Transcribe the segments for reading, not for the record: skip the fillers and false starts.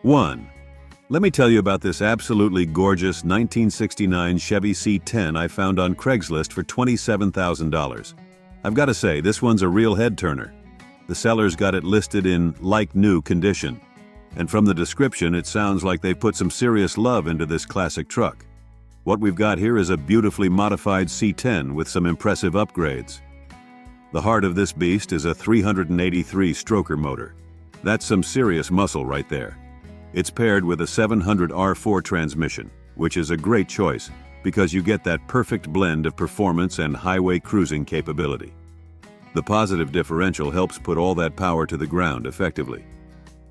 1. Let me tell you about this absolutely gorgeous 1969 Chevy C10 I found on Craigslist for $27,000. I've got to say, this one's a real head-turner. The seller's got it listed in like-new condition. And from the description, it sounds like they put some serious love into this classic truck. What we've got here is a beautifully modified C10 with some impressive upgrades. The heart of this beast is a 383-stroker motor. That's some serious muscle right there. It's paired with a 700R4 transmission, which is a great choice because you get that perfect blend of performance and highway cruising capability. The positive differential helps put all that power to the ground effectively.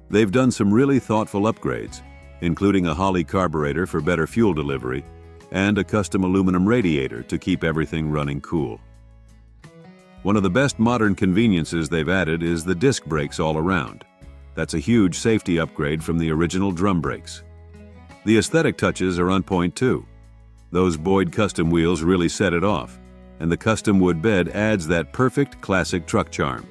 They've done some really thoughtful upgrades, including a Holley carburetor for better fuel delivery and a custom aluminum radiator to keep everything running cool. One of the best modern conveniences they've added is the disc brakes all around. That's a huge safety upgrade from the original drum brakes. The aesthetic touches are on point too. Those Boyd custom wheels really set it off, and the custom wood bed adds that perfect classic truck charm.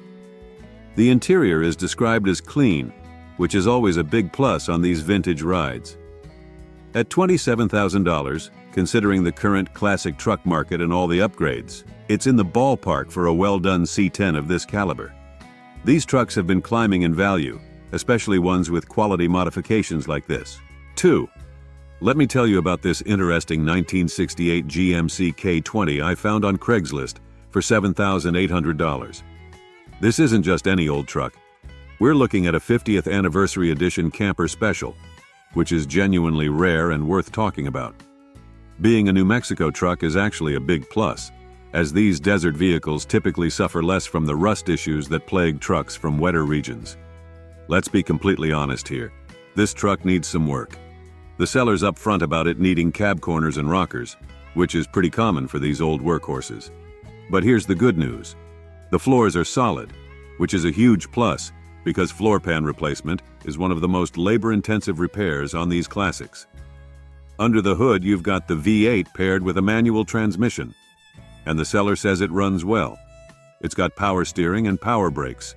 The interior is described as clean, which is always a big plus on these vintage rides. At $27,000, considering the current classic truck market and all the upgrades, it's in the ballpark for a well-done C10 of this caliber. These trucks have been climbing in value, especially ones with quality modifications like this. 2. Let me tell you about this interesting 1968 GMC K20 I found on Craigslist for $7,800. This isn't just any old truck. We're looking at a 50th anniversary edition camper special, which is genuinely rare and worth talking about. Being a New Mexico truck is actually a big plus, as these desert vehicles typically suffer less from the rust issues that plague trucks from wetter regions. Let's be completely honest here. This truck needs some work. The seller's upfront about it needing cab corners and rockers, which is pretty common for these old workhorses. But here's the good news. The floors are solid, which is a huge plus because floor pan replacement is one of the most labor-intensive repairs on these classics. Under the hood, you've got the V8 paired with a manual transmission, and the seller says it runs well. It's got power steering and power brakes,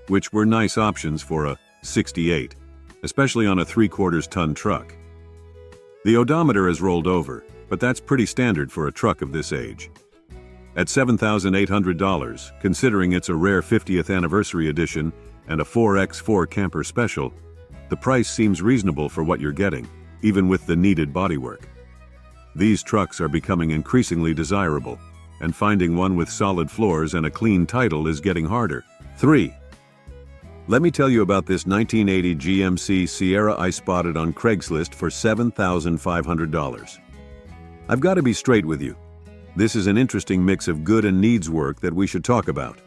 which were nice options for a 68, especially on a 3/4 ton truck. The odometer has rolled over, but that's pretty standard for a truck of this age. At $7,800, considering it's a rare 50th anniversary edition and a 4x4 camper special, the price seems reasonable for what you're getting, even with the needed bodywork. These trucks are becoming increasingly desirable, and finding one with solid floors and a clean title is getting harder. 3. Let me tell you about this 1980 GMC Sierra I spotted on Craigslist for $7,500. I've got to be straight with you. This is an interesting mix of good and needs work that we should talk about.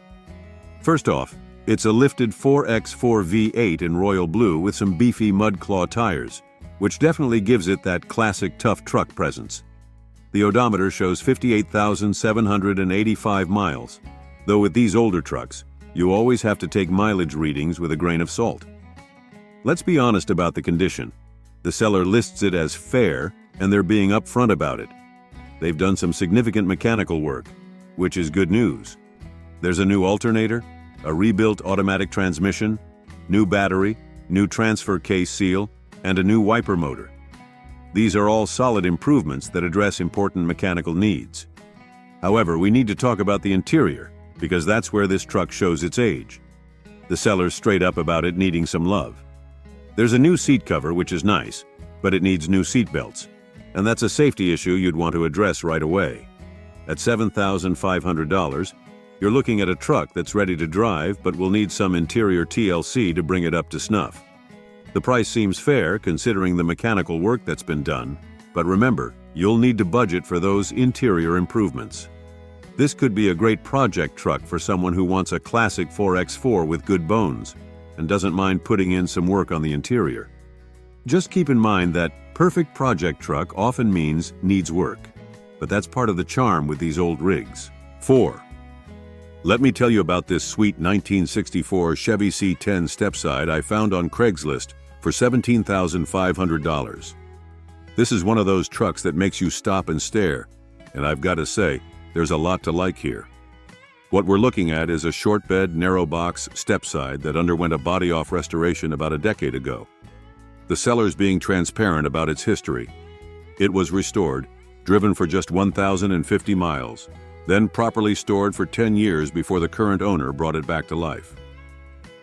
First off, it's a lifted 4x4 V8 in royal blue with some beefy mudclaw tires, which definitely gives it that classic tough truck presence. The odometer shows 58,785 miles, though with these older trucks, you always have to take mileage readings with a grain of salt. Let's be honest about the condition. The seller lists it as fair, and they're being upfront about it. They've done some significant mechanical work, which is good news. There's a new alternator, a rebuilt automatic transmission, new battery, new transfer case seal, and a new wiper motor. These are all solid improvements that address important mechanical needs. However, we need to talk about the interior, because that's where this truck shows its age. The seller's straight up about it needing some love. There's a new seat cover, which is nice, but it needs new seat belts, and that's a safety issue you'd want to address right away. At $7,500, you're looking at a truck that's ready to drive but will need some interior TLC to bring it up to snuff. The price seems fair considering the mechanical work that's been done, but remember, you'll need to budget for those interior improvements. This could be a great project truck for someone who wants a classic 4x4 with good bones and doesn't mind putting in some work on the interior. Just keep in mind that perfect project truck often means needs work, but that's part of the charm with these old rigs. 4. Let me tell you about this sweet 1964 Chevy C10 stepside I found on Craigslist for $17,500. This is one of those trucks that makes you stop and stare, and I've got to say, there's a lot to like here. What we're looking at is a short bed, narrow box stepside that underwent a body-off restoration about a decade ago. The seller's being transparent about its history. It was restored, driven for just 1,050 miles, then properly stored for 10 years before the current owner brought it back to life.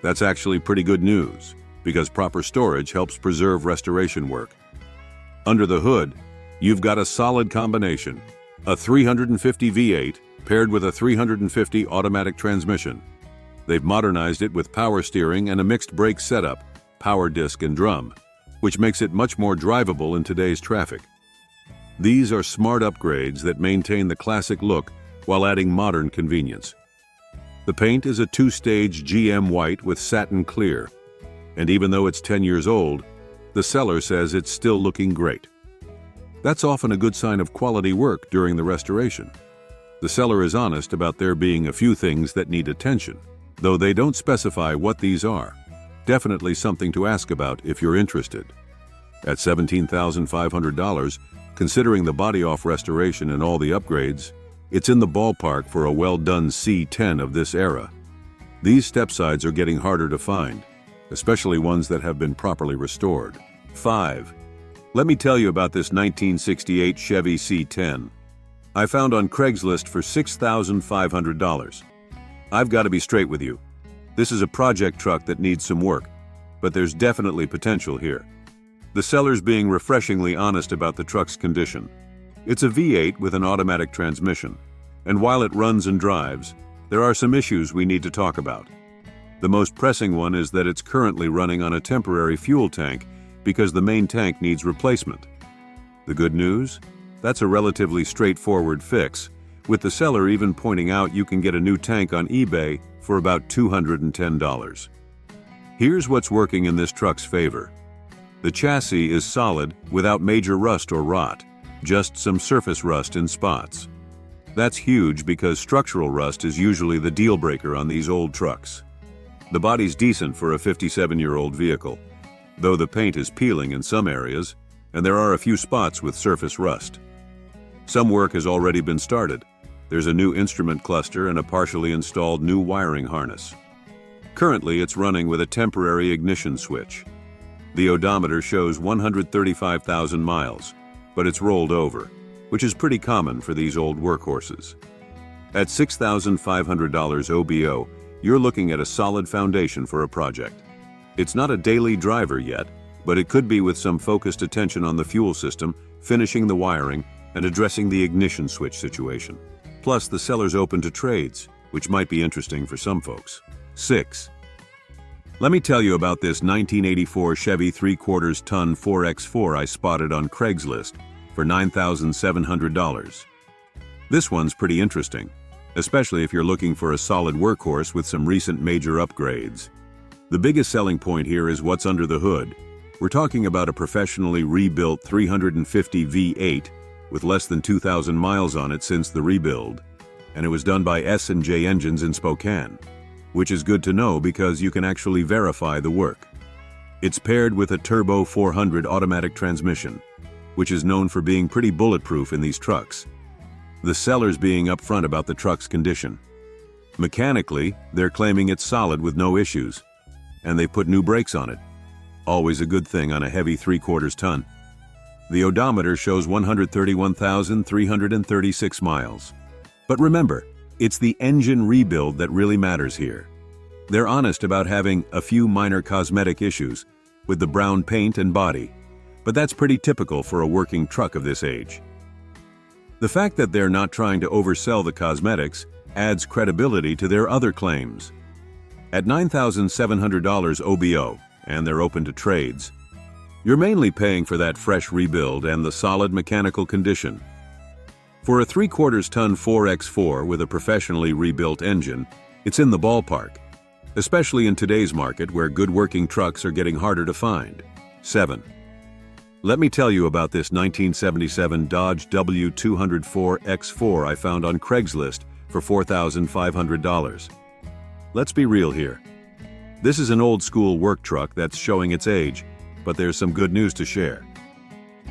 That's actually pretty good news, because proper storage helps preserve restoration work. Under the hood, you've got a solid combination: a 350 V8 paired with a 350 automatic transmission. They've modernized it with power steering and a mixed brake setup, power disc and drum, which makes it much more drivable in today's traffic. These are smart upgrades that maintain the classic look while adding modern convenience. The paint is a two-stage GM white with satin clear, and even though it's 10 years old, the seller says it's still looking great. That's often a good sign of quality work during the restoration. The seller is honest about there being a few things that need attention, though they don't specify what these are. Definitely something to ask about if you're interested. At $17,500, considering the body-off restoration and all the upgrades, it's in the ballpark for a well-done C10 of this era. These stepsides are getting harder to find, especially ones that have been properly restored. 5. Let me tell you about this 1968 Chevy C10. I found on Craigslist for $6,500. I've got to be straight with you. This is a project truck that needs some work, but there's definitely potential here. The seller's being refreshingly honest about the truck's condition. It's a V8 with an automatic transmission, and while it runs and drives, there are some issues we need to talk about. The most pressing one is that it's currently running on a temporary fuel tank because the main tank needs replacement. The good news? That's a relatively straightforward fix, with the seller even pointing out you can get a new tank on eBay for about $210. Here's what's working in this truck's favor. The chassis is solid without major rust or rot, just some surface rust in spots. That's huge because structural rust is usually the deal breaker on these old trucks. The body's decent for a 57-year-old vehicle, though the paint is peeling in some areas, and there are a few spots with surface rust. Some work has already been started. There's a new instrument cluster and a partially installed new wiring harness. Currently, it's running with a temporary ignition switch. The odometer shows 135,000 miles, but it's rolled over, which is pretty common for these old workhorses. At $6,500 OBO, you're looking at a solid foundation for a project. It's not a daily driver yet, but it could be with some focused attention on the fuel system, finishing the wiring, and addressing the ignition switch situation. Plus, the seller's open to trades, which might be interesting for some folks. 6. Let me tell you about this 1984 Chevy 3/4 ton 4x4 I spotted on Craigslist for $9,700. This one's pretty interesting, especially if you're looking for a solid workhorse with some recent major upgrades. The biggest selling point here is what's under the hood. We're talking about a professionally rebuilt 350 V8 with less than 2,000 miles on it since the rebuild, and it was done by S&J Engines in Spokane, which is good to know because you can actually verify the work. It's paired with a Turbo 400 automatic transmission, which is known for being pretty bulletproof in these trucks. The seller's being upfront about the truck's condition. Mechanically, they're claiming it's solid with no issues, and they put new brakes on it. Always a good thing on a heavy 3/4 ton. The odometer shows 131,336 miles. But remember, it's the engine rebuild that really matters here. They're honest about having a few minor cosmetic issues with the brown paint and body, but that's pretty typical for a working truck of this age. The fact that they're not trying to oversell the cosmetics adds credibility to their other claims. At $9,700 OBO, and they're open to trades, you're mainly paying for that fresh rebuild and the solid mechanical condition. For a 3/4 ton 4x4 with a professionally rebuilt engine, it's in the ballpark, especially in today's market where good working trucks are getting harder to find. 7. Let me tell you about this 1977 Dodge W204 X4 I found on Craigslist for $4,500. Let's be real here. This is an old-school work truck that's showing its age, but there's some good news to share.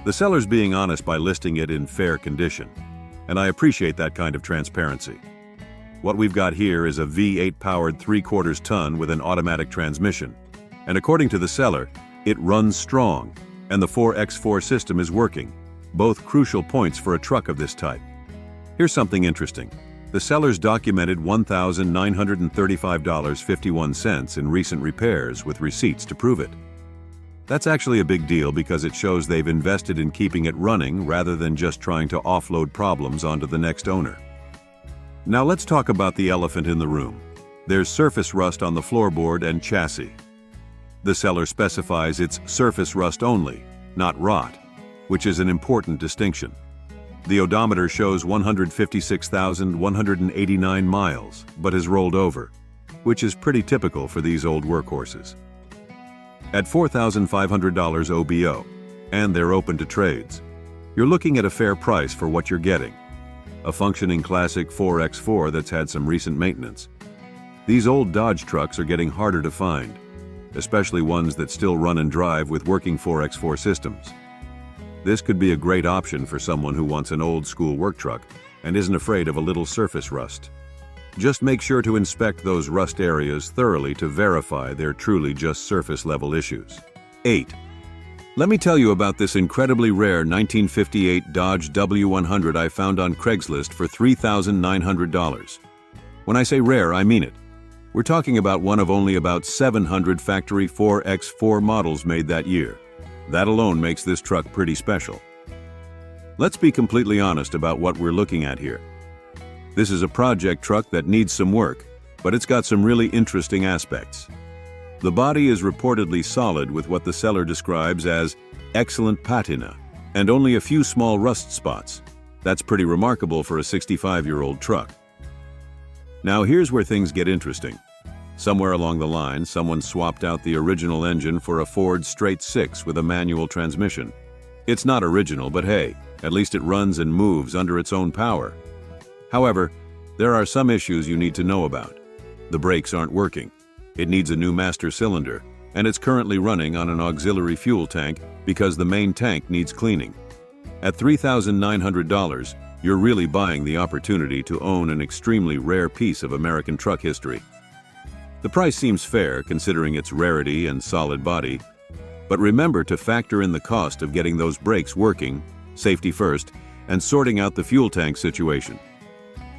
The seller's being honest by listing it in fair condition, and I appreciate that kind of transparency. What we've got here is a V8-powered 3/4 ton with an automatic transmission, and according to the seller, It runs strong, and the 4x4 system is working, both crucial points for a truck of this type. Here's something interesting. The sellers documented $1,935.51 in recent repairs with receipts to prove it. That's actually a big deal because it shows they've invested in keeping it running rather than just trying to offload problems onto the next owner. Now let's talk about the elephant in the room. There's surface rust on the floorboard and chassis. The seller specifies it's surface rust only, not rot, which is an important distinction. The odometer shows 156,189 miles, but has rolled over, which is pretty typical for these old workhorses. At $4,500 OBO, and they're open to trades, you're looking at a fair price for what you're getting. A functioning classic 4x4 that's had some recent maintenance. These old Dodge trucks are getting harder to find, especially ones that still run and drive with working 4x4 systems. This could be a great option for someone who wants an old-school work truck and isn't afraid of a little surface rust. Just make sure to inspect those rust areas thoroughly to verify they're truly just surface-level issues. 8. Let me tell you about this incredibly rare 1958 Dodge W100 I found on Craigslist for $3,900. When I say rare, I mean it. We're talking about one of only about 700 factory 4x4 models made that year. That alone makes this truck pretty special. Let's be completely honest about what we're looking at here. This is a project truck that needs some work, but it's got some really interesting aspects. The body is reportedly solid with what the seller describes as excellent patina and only a few small rust spots. That's pretty remarkable for a 65-year-old truck. Now here's where things get interesting. Somewhere along the line, someone swapped out the original engine for a Ford Straight 6 with a manual transmission. It's not original, but hey, at least it runs and moves under its own power. However, there are some issues you need to know about. The brakes aren't working. It needs a new master cylinder, and it's currently running on an auxiliary fuel tank because the main tank needs cleaning. At $3,900, you're really buying the opportunity to own an extremely rare piece of American truck history. The price seems fair considering its rarity and solid body, but remember to factor in the cost of getting those brakes working, safety first, and sorting out the fuel tank situation.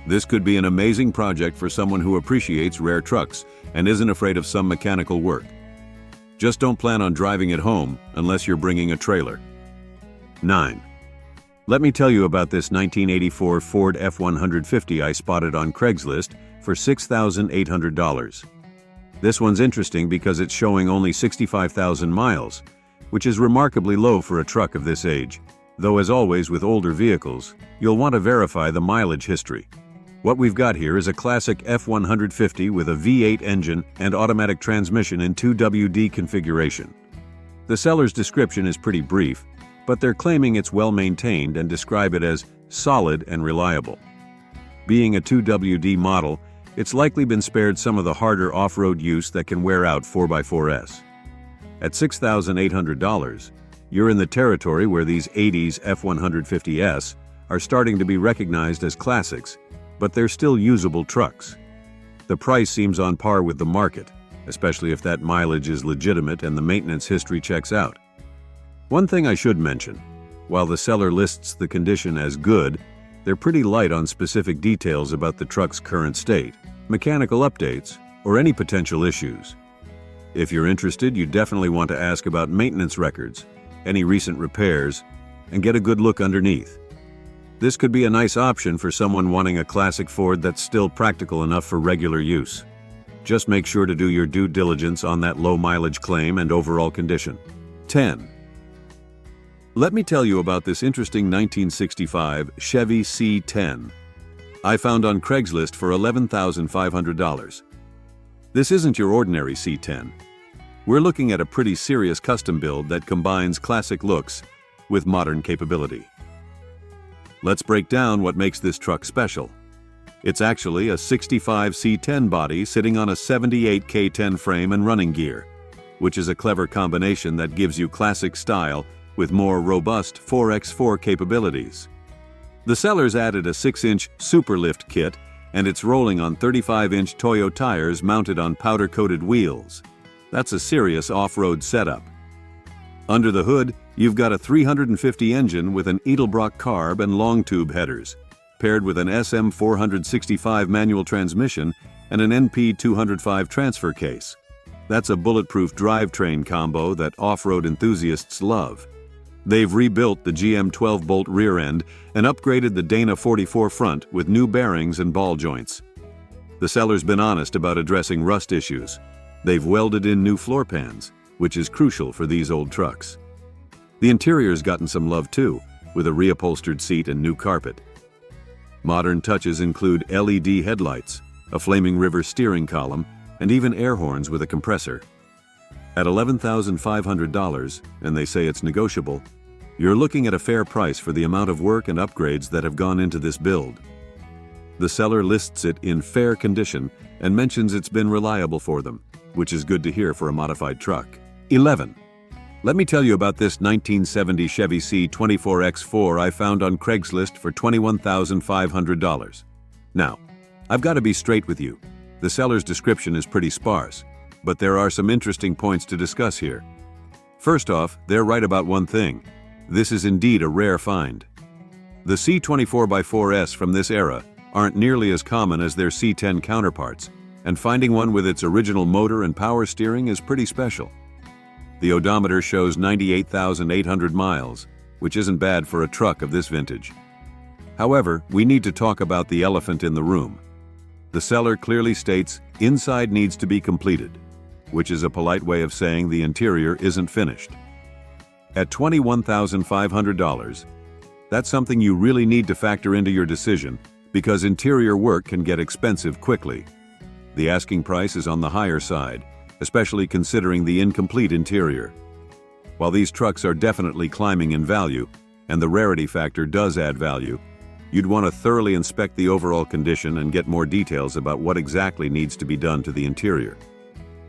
This could be an amazing project for someone who appreciates rare trucks and isn't afraid of some mechanical work. Just don't plan on driving it home unless you're bringing a trailer. 9. Let me tell you about this 1984 Ford F-150 I spotted on Craigslist for $6,800. This one's interesting because it's showing only 65,000 miles, which is remarkably low for a truck of this age. Though as always with older vehicles, you'll want to verify the mileage history. What we've got here is a classic F-150 with a V8 engine and automatic transmission in 2WD configuration. The seller's description is pretty brief, but they're claiming it's well maintained and describe it as solid and reliable. Being a 2WD model, it's likely been spared some of the harder off-road use that can wear out 4x4s. At $6,800, you're in the territory where these 80s F-150s are starting to be recognized as classics, but they're still usable trucks. The price seems on par with the market, especially if that mileage is legitimate and the maintenance history checks out. One thing I should mention, while the seller lists the condition as good, they're pretty light on specific details about the truck's current state, mechanical updates, or any potential issues. If you're interested, you definitely want to ask about maintenance records, any recent repairs, and get a good look underneath. This could be a nice option for someone wanting a classic Ford that's still practical enough for regular use. Just make sure to do your due diligence on that low mileage claim and overall condition. 10. Let me tell you about this interesting 1965 Chevy C10 I found on Craigslist for $11,500. This isn't your ordinary C10. We're looking at a pretty serious custom build that combines classic looks with modern capability. Let's break down what makes this truck special. It's actually a 65 C10 body sitting on a 78 K10 frame and running gear, which is a clever combination that gives you classic style with more robust 4x4 capabilities. The sellers added a 6-inch Superlift kit, and it's rolling on 35-inch Toyo tires mounted on powder-coated wheels. That's a serious off-road setup. Under the hood, you've got a 350 engine with an Edelbrock carb and long tube headers, paired with an SM465 manual transmission and an NP205 transfer case. That's a bulletproof drivetrain combo that off-road enthusiasts love. They've rebuilt the GM 12-bolt rear end and upgraded the Dana 44 front with new bearings and ball joints. The seller's been honest about addressing rust issues. They've welded in new floor pans, which is crucial for these old trucks. The interior's gotten some love too, with a reupholstered seat and new carpet. Modern touches include LED headlights, a flaming river steering column, and even air horns with a compressor. At $11,500, and they say it's negotiable, you're looking at a fair price for the amount of work and upgrades that have gone into this build. The seller lists it in fair condition and mentions it's been reliable for them, which is good to hear for a modified truck. 11. Let me tell you about this 1970 Chevy C24X4 I found on Craigslist for $21,500. Now, I've got to be straight with you. The seller's description is pretty sparse, but there are some interesting points to discuss here. First off, they're right about one thing. This is indeed a rare find. The C24x4S from this era aren't nearly as common as their C10 counterparts, and finding one with its original motor and power steering is pretty special. The odometer shows 98,800 miles, which isn't bad for a truck of this vintage. However, we need to talk about the elephant in the room. The seller clearly states inside needs to be completed, which is a polite way of saying the interior isn't finished. At $21,500, that's something you really need to factor into your decision because interior work can get expensive quickly. The asking price is on the higher side, especially considering the incomplete interior. While these trucks are definitely climbing in value, and the rarity factor does add value, you'd want to thoroughly inspect the overall condition and get more details about what exactly needs to be done to the interior.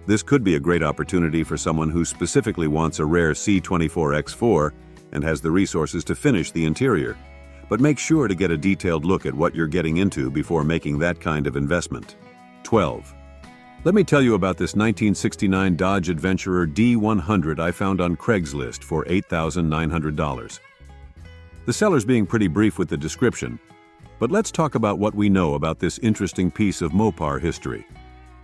This could be a great opportunity for someone who specifically wants a rare C24X4 and has the resources to finish the interior, but make sure to get a detailed look at what you're getting into before making that kind of investment. 12. Let me tell you about this 1969 Dodge Adventurer D100 I found on Craigslist for $8,900. The seller's being pretty brief with the description, but let's talk about what we know about this interesting piece of Mopar history.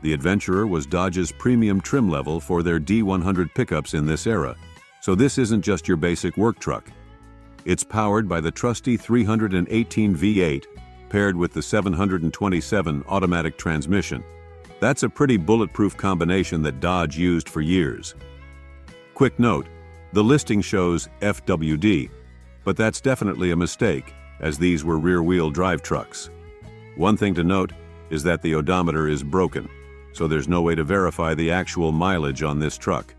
The Adventurer was Dodge's premium trim level for their D100 pickups in this era, so this isn't just your basic work truck. It's powered by the trusty 318 V8 paired with the 727 automatic transmission. That's a pretty bulletproof combination that Dodge used for years. Quick note, the listing shows FWD, but that's definitely a mistake, as these were rear-wheel drive trucks. One thing to note is that the odometer is broken, so there's no way to verify the actual mileage on this truck.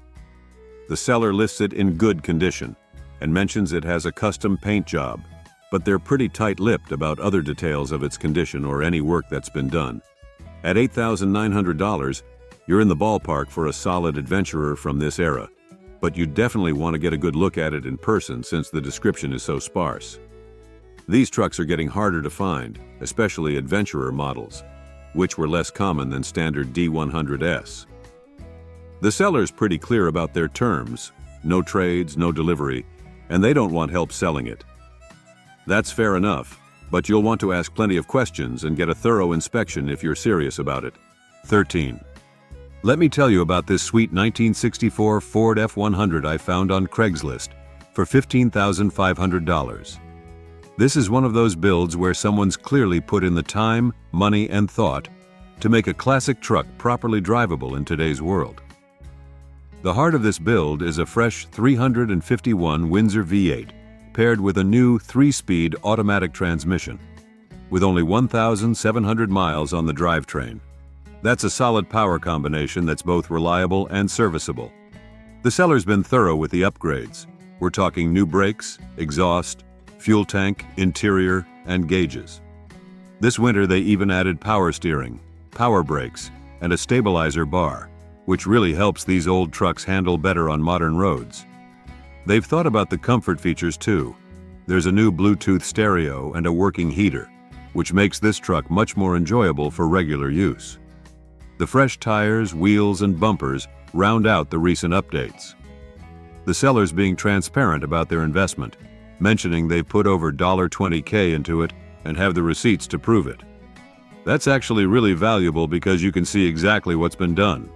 The seller lists it in good condition and mentions it has a custom paint job, but they're pretty tight-lipped about other details of its condition or any work that's been done. At $8,900, you're in the ballpark for a solid Adventurer from this era, but you definitely want to get a good look at it in person since the description is so sparse. These trucks are getting harder to find, especially Adventurer models, which were less common than standard D100S. The seller's pretty clear about their terms, no trades, no delivery, and they don't want help selling it. That's fair enough, but you'll want to ask plenty of questions and get a thorough inspection if you're serious about it. 13. Let me tell you about this sweet 1964 Ford F100 I found on Craigslist for $15,500. This is one of those builds where someone's clearly put in the time, money, and thought to make a classic truck properly drivable in today's world. The heart of this build is a fresh 351 Windsor V8 paired with a new 3-speed automatic transmission, with only 1,700 miles on the drivetrain. That's a solid power combination that's both reliable and serviceable. The seller's been thorough with the upgrades. We're talking new brakes, exhaust, fuel tank, interior, and gauges. This winter they even added power steering, power brakes, and a stabilizer bar, which really helps these old trucks handle better on modern roads. They've thought about the comfort features too. There's a new Bluetooth stereo and a working heater, which makes this truck much more enjoyable for regular use. The fresh tires, wheels, and bumpers round out the recent updates. The sellers being transparent about their investment, mentioning they've put over $20K into it and have the receipts to prove it. That's actually really valuable because you can see exactly what's been done.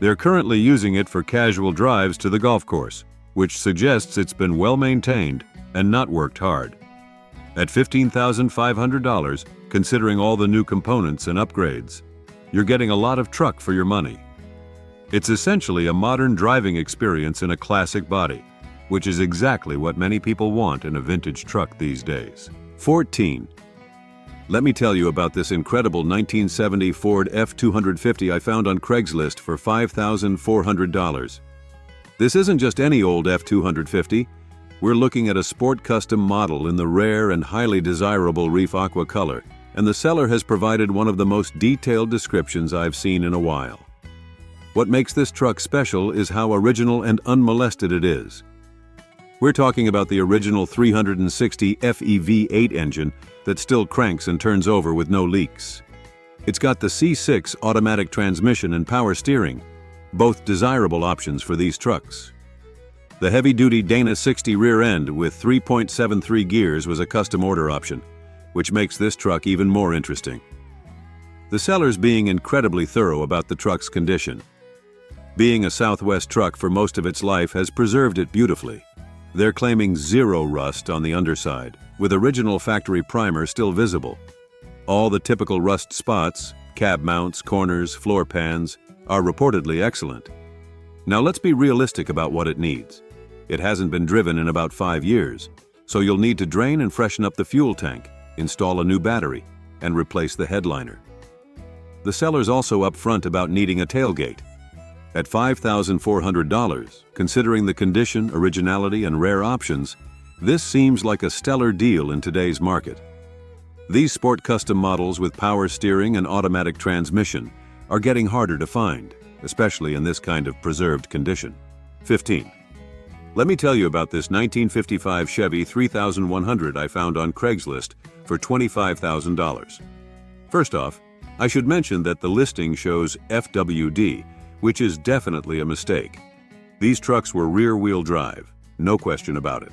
They're currently using it for casual drives to the golf course, which suggests it's been well maintained and not worked hard. At $15,500, considering all the new components and upgrades, you're getting a lot of truck for your money. It's essentially a modern driving experience in a classic body, which is exactly what many people want in a vintage truck these days. 14. Let me tell you about this incredible 1970 Ford F-250 I found on Craigslist for $5,400. This isn't just any old F-250. We're looking at a sport custom model in the rare and highly desirable Reef Aqua color, and the seller has provided one of the most detailed descriptions I've seen in a while. What makes this truck special is how original and unmolested it is. We're talking about the original 360 FEV8 engine that still cranks and turns over with no leaks. It's got the C6 automatic transmission and power steering, both desirable options for these trucks. The heavy-duty Dana 60 rear end with 3.73 gears was a custom order option, which makes this truck even more interesting. The seller's being incredibly thorough about the truck's condition. Being a Southwest truck for most of its life has preserved it beautifully. They're claiming zero rust on the underside, with original factory primer still visible. All the typical rust spots, cab mounts, corners, floor pans, are reportedly excellent. Now let's be realistic about what it needs. It hasn't been driven in about 5 years, so you'll need to drain and freshen up the fuel tank, install a new battery, and replace the headliner. The seller's also upfront about needing a tailgate. At $5,400, considering the condition, originality, and rare options, this seems like a stellar deal in today's market. These sport custom models with power steering and automatic transmission are getting harder to find, especially in this kind of preserved condition. 15. Let me tell you about this 1955 Chevy 3100 I found on Craigslist for $25,000. First off, I should mention that the listing shows FWD, which is definitely a mistake. These trucks were rear-wheel drive, no question about it.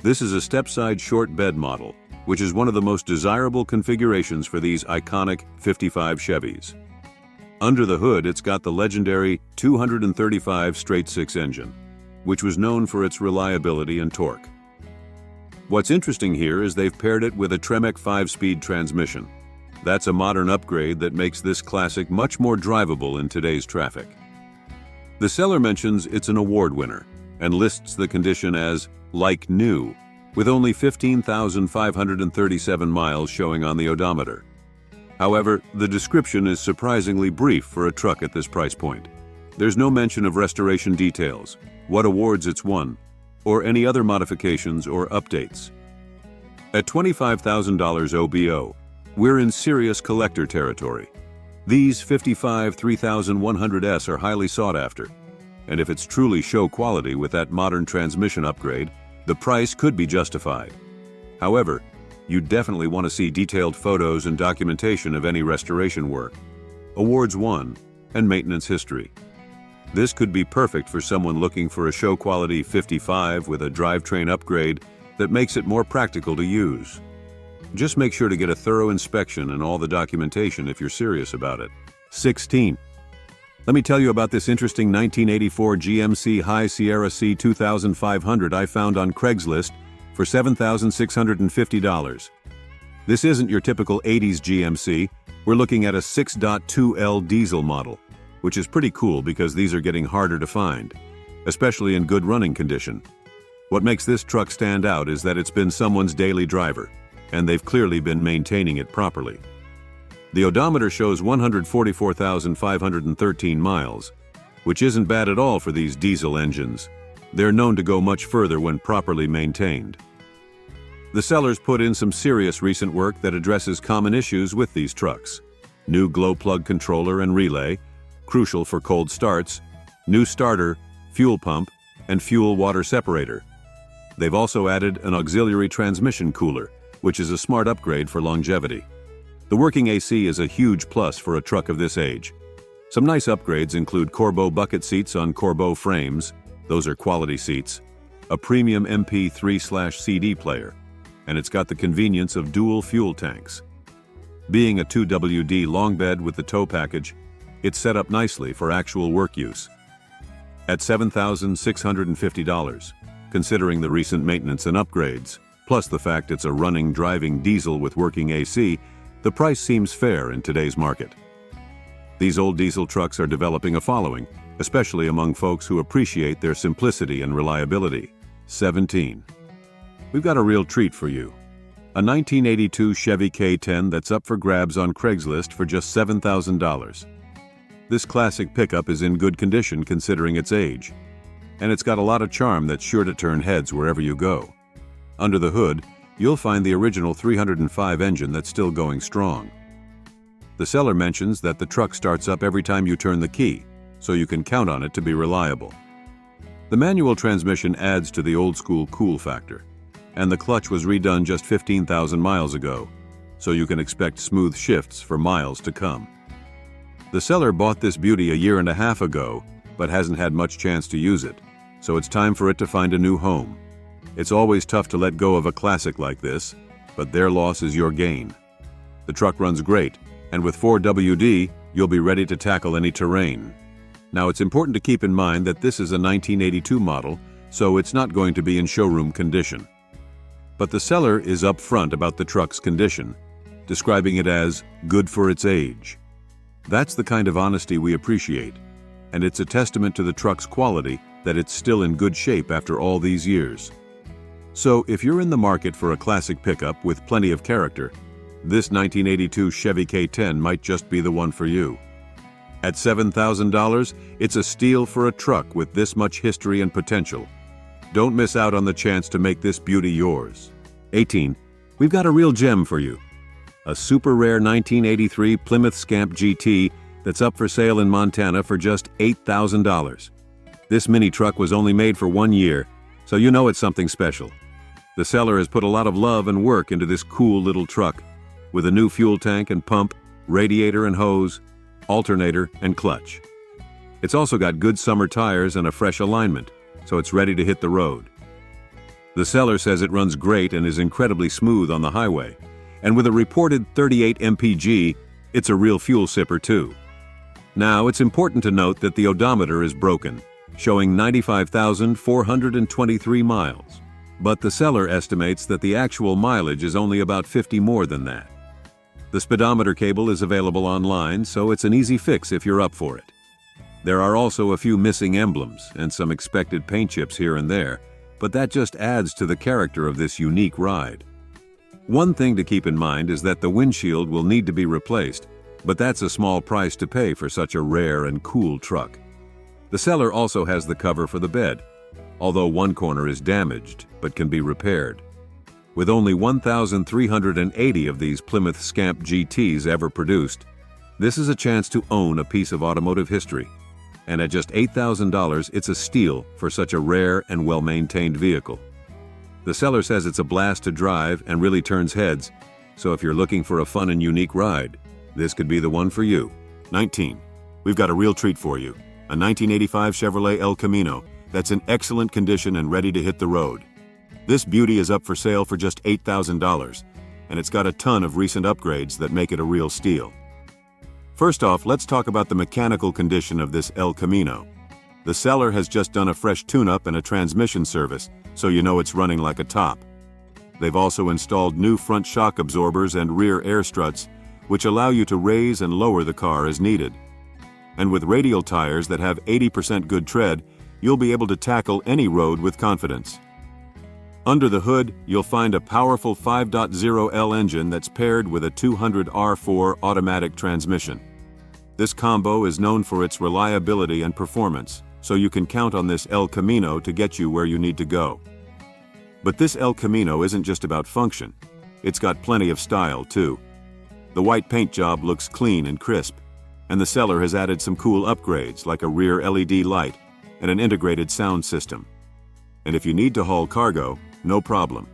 This is a step-side short bed model, which is one of the most desirable configurations for these iconic 55 Chevys. Under the hood, it's got the legendary 235 straight-six engine, which was known for its reliability and torque. What's interesting here is they've paired it with a Tremec 5-speed transmission. That's a modern upgrade that makes this classic much more drivable in today's traffic. The seller mentions it's an award winner and lists the condition as like new, with only 15,537 miles showing on the odometer. However, the description is surprisingly brief for a truck at this price point. There's no mention of restoration details, what awards it's won, or any other modifications or updates. At $25,000 OBO, we're in serious collector territory. These 55 3100S are highly sought after, and if it's truly show quality with that modern transmission upgrade, the price could be justified. However, you definitely want to see detailed photos and documentation of any restoration work, awards won, and maintenance history. This could be perfect for someone looking for a show quality 55 with a drivetrain upgrade that makes it more practical to use. Just make sure to get a thorough inspection and all the documentation if you're serious about it. 16. Let me tell you about this interesting 1984 GMC High Sierra C 2500 I found on Craigslist for $7,650. This isn't your typical 80s GMC. We're looking at a 6.2L diesel model, which is pretty cool because these are getting harder to find, especially in good running condition. What makes this truck stand out is that it's been someone's daily driver, and they've clearly been maintaining it properly. The odometer shows 144,513 miles, which isn't bad at all for these diesel engines. They're known to go much further when properly maintained. The sellers put in some serious recent work that addresses common issues with these trucks. New glow plug controller and relay, crucial for cold starts, new starter, fuel pump, and fuel water separator. They've also added an auxiliary transmission cooler, which is a smart upgrade for longevity. The working AC is a huge plus for a truck of this age. Some nice upgrades include Corbeau bucket seats on Corbeau frames, Those are quality seats, a premium MP3/CD player, and it's got the convenience of dual fuel tanks. Being a 2WD long bed with the tow package, it's set up nicely for actual work use. At $7,650, considering the recent maintenance and upgrades, plus the fact it's a running, driving diesel with working AC, the price seems fair in today's market. These old diesel trucks are developing a following, especially among folks who appreciate their simplicity and reliability. 17. We've got a real treat for you. A 1982 Chevy K10 that's up for grabs on Craigslist for just $7,000. This classic pickup is in good condition considering its age, and it's got a lot of charm that's sure to turn heads wherever you go. Under the hood, you'll find the original 305 engine that's still going strong. The seller mentions that the truck starts up every time you turn the key, so you can count on it to be reliable. The manual transmission adds to the old-school cool factor, and the clutch was redone just 15,000 miles ago, so you can expect smooth shifts for miles to come. The seller bought this beauty a year and a half ago, but hasn't had much chance to use it, so it's time for it to find a new home. It's always tough to let go of a classic like this, but their loss is your gain. The truck runs great, and with 4WD, you'll be ready to tackle any terrain. Now, it's important to keep in mind that this is a 1982 model, so it's not going to be in showroom condition. But the seller is upfront about the truck's condition, describing it as good for its age. That's the kind of honesty we appreciate, and it's a testament to the truck's quality that it's still in good shape after all these years. So, if you're in the market for a classic pickup with plenty of character, this 1982 Chevy K10 might just be the one for you. At $7,000, it's a steal for a truck with this much history and potential. Don't miss out on the chance to make this beauty yours. 18. We've got a real gem for you. A super rare 1983 Plymouth Scamp GT that's up for sale in Montana for just $8,000. This mini truck was only made for 1 year, so you know it's something special. The seller has put a lot of love and work into this cool little truck, with a new fuel tank and pump, radiator and hose, alternator and clutch. It's also got good summer tires and a fresh alignment, so it's ready to hit the road. The seller says it runs great and is incredibly smooth on the highway, and with a reported 38 mpg, it's a real fuel sipper too. Now, it's important to note that the odometer is broken, showing 95,423 miles, but the seller estimates that the actual mileage is only about 50 more than that. The speedometer cable is available online, so it's an easy fix if you're up for it. There are also a few missing emblems and some expected paint chips here and there, but that just adds to the character of this unique ride. One thing to keep in mind is that the windshield will need to be replaced, but that's a small price to pay for such a rare and cool truck. The seller also has the cover for the bed, although one corner is damaged but can be repaired. With only 1,380 of these Plymouth Scamp GTs ever produced, this is a chance to own a piece of automotive history. And at just $8,000, it's a steal for such a rare and well-maintained vehicle. The seller says it's a blast to drive and really turns heads, so if you're looking for a fun and unique ride, this could be the one for you. 19. We've got a real treat for you. A 1985 Chevrolet El Camino that's in excellent condition and ready to hit the road. This beauty is up for sale for just $8,000, and it's got a ton of recent upgrades that make it a real steal. First off, let's talk about the mechanical condition of this El Camino. The seller has just done a fresh tune-up and a transmission service, so you know it's running like a top. They've also installed new front shock absorbers and rear air struts, which allow you to raise and lower the car as needed. And with radial tires that have 80% good tread, you'll be able to tackle any road with confidence. Under the hood, you'll find a powerful 5.0L engine that's paired with a 200R4 automatic transmission. This combo is known for its reliability and performance, so you can count on this El Camino to get you where you need to go. But this El Camino isn't just about function. It's got plenty of style, too. The white paint job looks clean and crisp, and the seller has added some cool upgrades like a rear LED light and an integrated sound system. And if you need to haul cargo, no problem.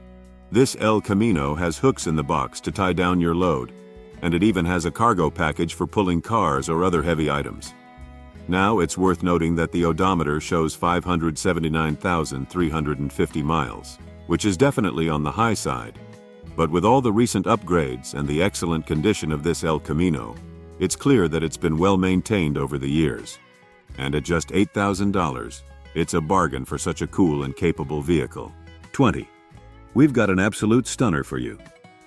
This El Camino has hooks in the box to tie down your load, and it even has a cargo package for pulling cars or other heavy items. Now, it's worth noting that the odometer shows 579,350 miles, which is definitely on the high side. But with all the recent upgrades and the excellent condition of this El Camino, it's clear that it's been well maintained over the years. And at just $8,000, it's a bargain for such a cool and capable vehicle. 20. We've got an absolute stunner for you.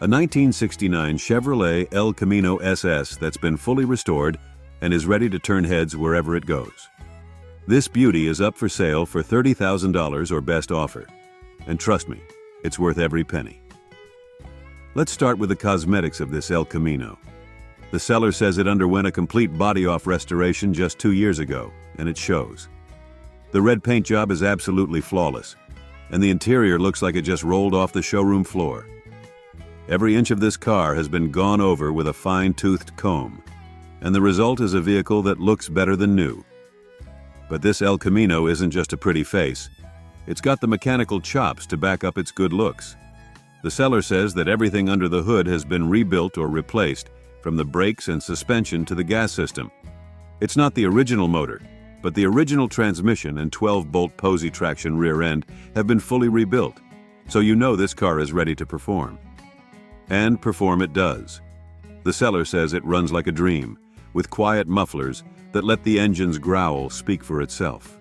A 1969 Chevrolet El Camino SS that's been fully restored and is ready to turn heads wherever it goes. This beauty is up for sale for $30,000 or best offer. And trust me, it's worth every penny. Let's start with the cosmetics of this El Camino. The seller says it underwent a complete body-off restoration just 2 years ago, and it shows. The red paint job is absolutely flawless, and the interior looks like it just rolled off the showroom floor. Every inch of this car has been gone over with a fine-toothed comb, and the result is a vehicle that looks better than new. But this El Camino isn't just a pretty face. It's got the mechanical chops to back up its good looks. The seller says that everything under the hood has been rebuilt or replaced, from the brakes and suspension to the gas system. It's not the original motor, but the original transmission and 12-bolt Posey traction rear end have been fully rebuilt, so you know this car is ready to perform. And perform it does. The seller says it runs like a dream, with quiet mufflers that let the engine's growl speak for itself.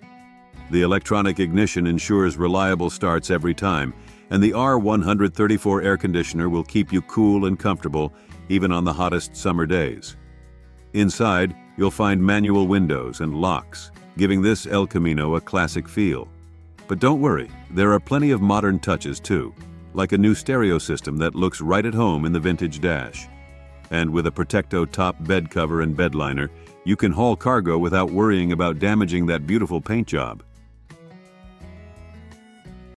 The electronic ignition ensures reliable starts every time, and the R134 air conditioner will keep you cool and comfortable even on the hottest summer days. Inside, you'll find manual windows and locks, giving this El Camino a classic feel. But don't worry, there are plenty of modern touches too, like a new stereo system that looks right at home in the vintage dash. And with a Protecto top bed cover and bed liner, you can haul cargo without worrying about damaging that beautiful paint job.